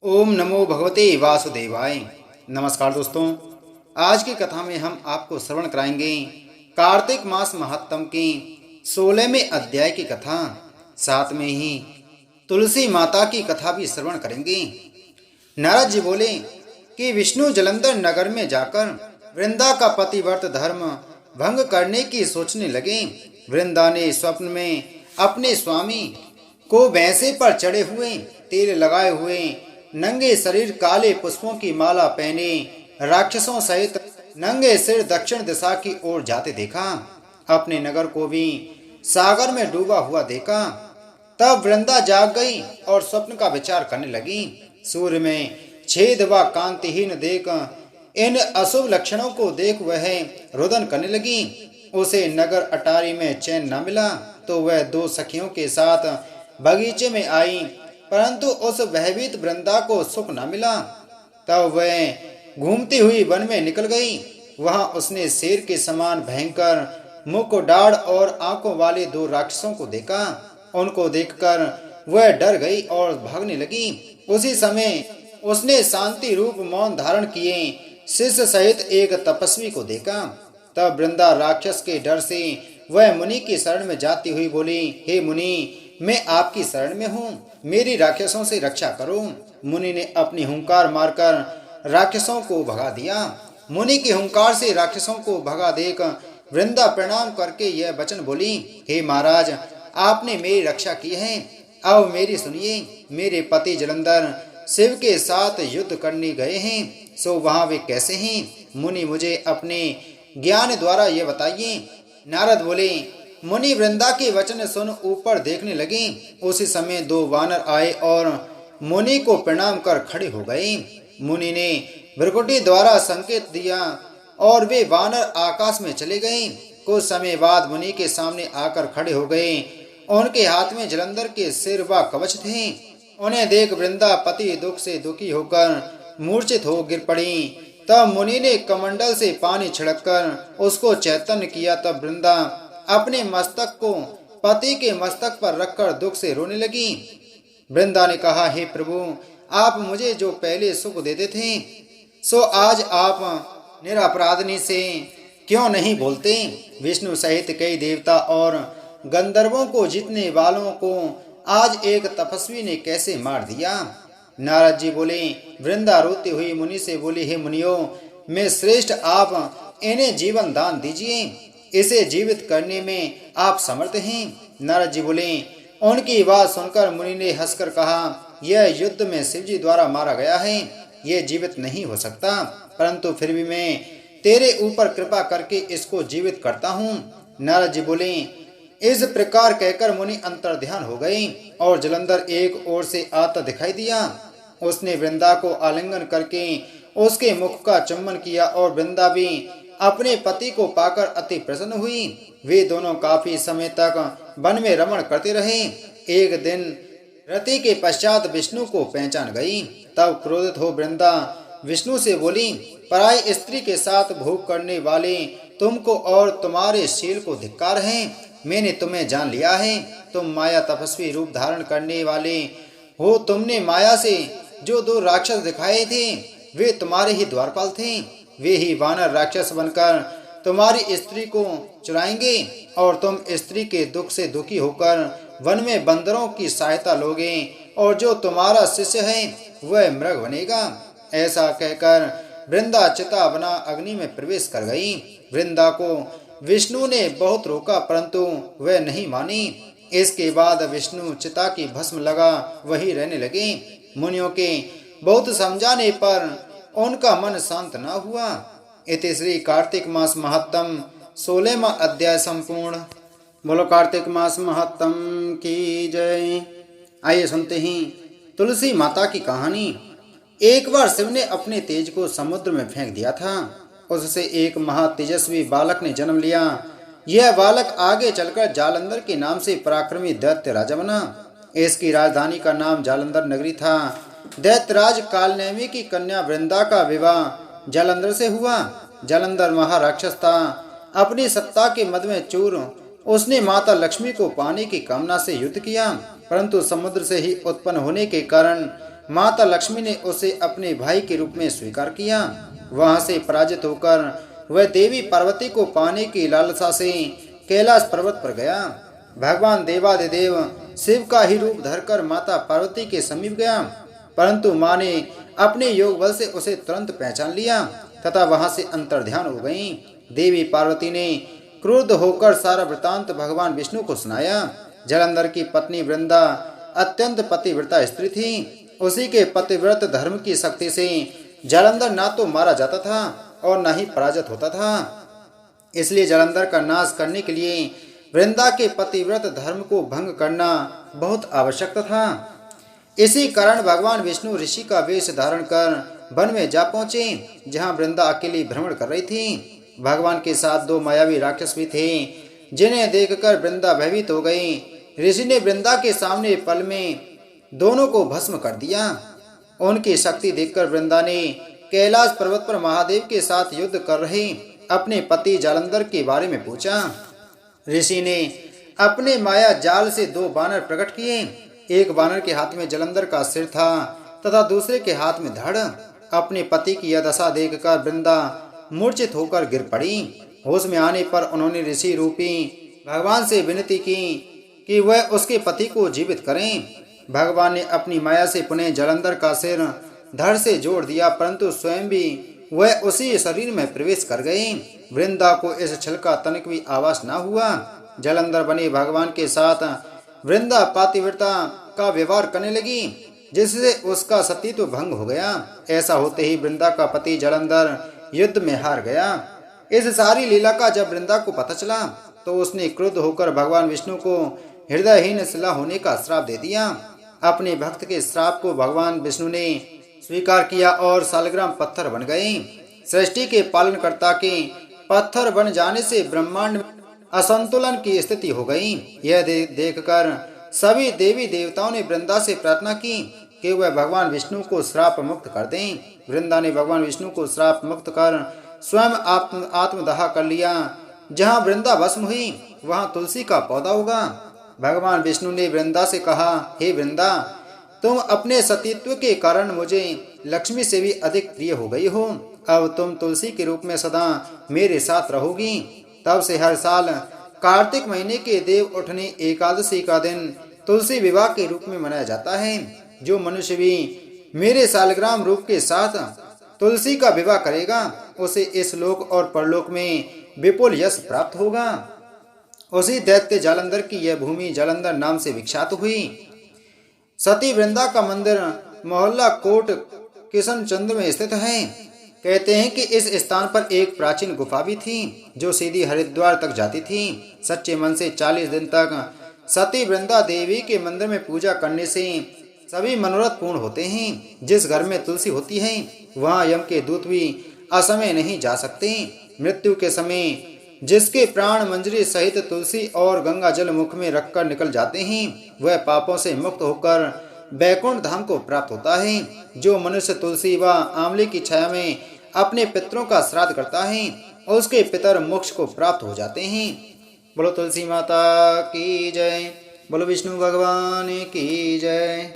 ओम नमो भगवते वासुदेवाय। नमस्कार दोस्तों, आज की कथा में हम आपको श्रवण कराएंगे कार्तिक मास महात्म की 16वें अध्याय की कथा। साथ में ही तुलसी माता की कथा भी श्रवण करेंगे। नारद जी बोले कि विष्णु जलंधर नगर में जाकर वृंदा का पतिव्रत धर्म भंग करने की सोचने लगे। वृंदा ने स्वप्न में अपने स्वामी को भैंसे पर चढ़े हुए, तेल लगाए हुए, नंगे शरीर, काले पुष्पों की माला पहने राक्षसों सहित नंगे सिर दक्षिण दिशा की ओर जाते देखा। अपने नगर को भी सागर में डूबा हुआ देखा। तब वृंदा जाग गई और स्वप्न का विचार करने लगी। सूर्य में छेद व कांतिहीन देख, इन अशुभ लक्षणों को देख वह रुदन करने लगी। उसे नगर अटारी में चैन न मिला तो वह दो सखियों के साथ बगीचे में आई, परंतु उस भयभीत वृंदा को सुख न मिला। तब वह घूमती हुई वन में निकल गई। वहां उसने शेर के समान भयंकर मुख, डाढ़ और आंखों वाले दो राक्षसों को देखा। उनको देखकर वह डर गई और भागने लगी। उसी समय उसने शांति रूप मौन धारण किए शिष्य सहित एक तपस्वी को देखा। तब वृंदा राक्षस के डर से वह मुनि की शरण में जाती हुई बोली, हे मुनि, मैं आपकी शरण में हूँ, मेरी राक्षसों से रक्षा करो। मुनि ने अपनी हुंकार मारकर राक्षसों को भगा दिया। मुनि के हुंकार से राक्षसों को भगा देख वृंदा प्रणाम करके यह वचन बोली, हे महाराज, आपने मेरी रक्षा की है, अब मेरी सुनिए। मेरे पति जलंधर शिव के साथ युद्ध करने गए हैं, सो वहां वे कैसे हैं? मुनि, मुझे अपने ज्ञान द्वारा यह बताइए। नारद बोले, मुनि वृंदा के वचन सुन ऊपर देखने लगे। उसी समय दो वानर आए और मुनि को प्रणाम कर खड़े हो गए। मुनि ने भृकुटी द्वारा संकेत दिया और वे वानर आकाश में चले गए। कुछ समय बाद मुनि के सामने आकर खड़े हो गए। उनके हाथ में जलंधर के सिर व कवच थे। उन्हें देख वृंदा पति दुख से दुखी होकर मूर्छित हो गिर पड़ी। तब मुनि ने कमंडल से पानी छिड़ककर उसको चैतन्य किया। तब वृंदा अपने मस्तक को पति के मस्तक पर रखकर दुख से रोने लगी। वृंदा ने कहा, हे प्रभु, आप मुझे जो पहले सुख देते थे, सो आज आप निरपराधनी से क्यों नहीं बोलते? विष्णु सहित कई देवता और गंधर्वों को जीतने वालों को आज एक तपस्वी ने कैसे मार दिया? नारद जी बोले, वृंदा रोती हुई मुनि से बोली, हे मुनियो, मैं श्रेष्ठ, आप इन्हें जीवन दान दीजिए, इसे जीवित करने में आप समर्थ हैं। नारद जी बोले, उनकी बात सुनकर मुनि ने हंसकर कहा, यह युद्ध में शिवजी द्वारा मारा गया है, यह जीवित नहीं हो सकता, परंतु फिर भी मैं तेरे ऊपर कृपा करके इसको जीवित करता हूँ। नारद जी बोले, इस प्रकार कहकर मुनि अंतर्ध्यान हो गए और जलंधर एक ओर से आता दिखाई दिया। उसने वृंदा को आलिंगन करके उसके मुख का चुम्बन किया और वृंदा भी अपने पति को पाकर अति प्रसन्न हुई। वे दोनों काफी समय तक वन में रमण करते रहे। एक दिन रति के पश्चात विष्णु को पहचान गई। तब क्रोधित हो वृंदा विष्णु से बोली, पराई स्त्री के साथ भोग करने वाले तुमको और तुम्हारे शील को धिक्कार है। मैंने तुम्हें जान लिया है, तुम माया तपस्वी रूप धारण करने वाले हो। तुमने माया से जो दो राक्षस दिखाए थे, वे तुम्हारे ही द्वारपाल थे। वे ही वानर राक्षस बनकर तुम्हारी स्त्री को चुराएंगे और तुम स्त्री के दुख से दुखी होकर वन में बंदरों की सहायता लोगे और जो तुम्हारा शिष्य है वह मृग बनेगा। ऐसा कहकर वृंदा चिता बना अग्नि में प्रवेश कर गई। वृंदा को विष्णु ने बहुत रोका, परंतु वह नहीं मानी। इसके बाद विष्णु चिता की भस्म लगा वही रहने लगे। मुनियों के बहुत समझाने पर उनका मन शांत न हुआ। इति श्री कार्तिक मास महात्म 16वां अध्याय संपूर्ण। बोलो कार्तिक मास महात्म की जय। आइए सुनते हैं तुलसी माता की कहानी। एक बार शिव ने अपने तेज को समुद्र में फेंक दिया था। उससे एक महातेजस्वी बालक ने जन्म लिया। यह बालक आगे चलकर जालंधर के नाम से पराक्रमी दैत्य राजा बना। इसकी राजधानी का नाम जालंधर नगरी था। दैत्यराज कालनेमी की कन्या वृंदा का विवाह जालंधर से हुआ। जालंधर महाराक्षस था। अपनी सत्ता के मद में चूर उसने माता लक्ष्मी को पाने की कामना से युद्ध किया, परंतु समुद्र से ही उत्पन्न होने के कारण माता लक्ष्मी ने उसे अपने भाई के रूप में स्वीकार किया। वहां से पराजित होकर वह देवी पार्वती को पाने की लालसा से कैलाश पर्वत पर गया। भगवान देवाधिदेव शिव का ही रूप धरकर माता पार्वती के समीप गया, परंतु माँ ने अपने योग बल से उसे तुरंत पहचान लिया तथा वहां से अंतर्ध्यान हो गई। देवी पार्वती ने क्रुद्ध होकर सारा वृतांत भगवान विष्णु को सुनाया। जलंधर की पत्नी वृंदा अत्यंत पतिव्रता स्त्री थी। उसी के पतिव्रत धर्म की शक्ति से जलंधर ना तो मारा जाता था और न ही पराजित होता था। इसलिए जलंधर का नाश करने के लिए वृंदा के पतिव्रत धर्म को भंग करना बहुत आवश्यक था। इसी कारण भगवान विष्णु ऋषि का वेश धारण कर वन में जा पहुंचे, जहां वृंदा अकेली भ्रमण कर रही थी। भगवान के साथ 2 मायावी राक्षस भी थे, जिन्हें देखकर वृंदा भयभीत हो गई। ऋषि ने वृंदा के सामने पल में दोनों को भस्म कर दिया। उनकी शक्ति देखकर वृंदा ने कैलाश पर्वत पर महादेव के साथ युद्ध कर रहे अपने पति जालंधर के बारे में पूछा। ऋषि ने अपने माया जाल से 2 बानर प्रकट किए। एक बानर के हाथ में जलंधर का सिर था तथा दूसरे के हाथ में धड़। अपने पति की यह दशा देखकर वृंदा मूर्छित होकर गिर पड़ी। होश में आने पर उन्होंने ऋषि रूपी भगवान से विनती की कि वह उसके पति को जीवित करें। भगवान ने अपनी माया से पुनः जलंधर का सिर धड़ से जोड़ दिया, परंतु स्वयं भी वह उसी शरीर में प्रवेश कर गए। वृंदा को इस छल का तनिक भी आभास न हुआ। जलंधर बने भगवान के साथ वृंदा पातिव्रता का व्यवहार करने लगी, जिससे उसका सतीत्व भंग हो गया। ऐसा होते ही वृंदा का पति जलंधर युद्ध में हार गया। इस सारी लीला का जब वृंदा को पता चला तो उसने क्रुद्ध होकर भगवान विष्णु को हृदयहीन शिला होने का श्राप दे दिया। अपने भक्त के श्राप को भगवान विष्णु ने स्वीकार किया और सालग्राम पत्थर बन गए। सृष्टि के पालनकर्ता के पत्थर बन जाने से ब्रह्मांड में असंतुलन की स्थिति हो गई। यह देखकर सभी देवी देवताओं ने वृंदा से प्रार्थना की कि वह भगवान विष्णु को श्राप मुक्त कर दें। वृंदा ने भगवान विष्णु को श्राप मुक्त कर स्वयं आत्मदाह कर लिया। जहाँ वृंदा भस्म हुई वहाँ तुलसी का पौधा होगा। भगवान विष्णु ने वृंदा से कहा, हे वृंदा, तुम अपने सतीत्व के कारण मुझे लक्ष्मी से भी अधिक प्रिय हो गई हो। अब तुम तुलसी के रूप में सदा मेरे साथ रहोगी। तब से हर साल कार्तिक महीने के देव उठने एकादशी का दिन तुलसी विवाह के रूप में मनाया जाता है। जो मनुष्य भी मेरे सालग्राम रूप के साथ तुलसी का विवाह करेगा उसे इस लोक और परलोक में विपुल यश प्राप्त होगा। उसी दैत्य जालंधर की यह भूमि जालंधर नाम से विख्यात हुई। सती वृंदा का मंदिर मोहल्ला कोट किशनचंद में स्थित है। कहते हैं कि इस स्थान पर एक प्राचीन गुफा भी थी जो सीधी हरिद्वार तक जाती थी। सच्चे मन से 40 दिन तक सती वृंदा देवी के मंदिर में पूजा करने से सभी मनोरथ पूर्ण होते हैं। जिस घर में तुलसी होती है वहाँ यम के दूत भी असमय नहीं जा सकते। मृत्यु के समय जिसके प्राण मंजरी सहित तुलसी और गंगा जल मुख में रखकर निकल जाते हैं वह पापों से मुक्त होकर बैकुंठ धाम को प्राप्त होता है। जो मनुष्य तुलसी व आंवले की छाया में अपने पितरों का श्राद्ध करता है उसके पितर मोक्ष को प्राप्त हो जाते हैं। बोलो तुलसी माता की जय। बोलो विष्णु भगवान की जय।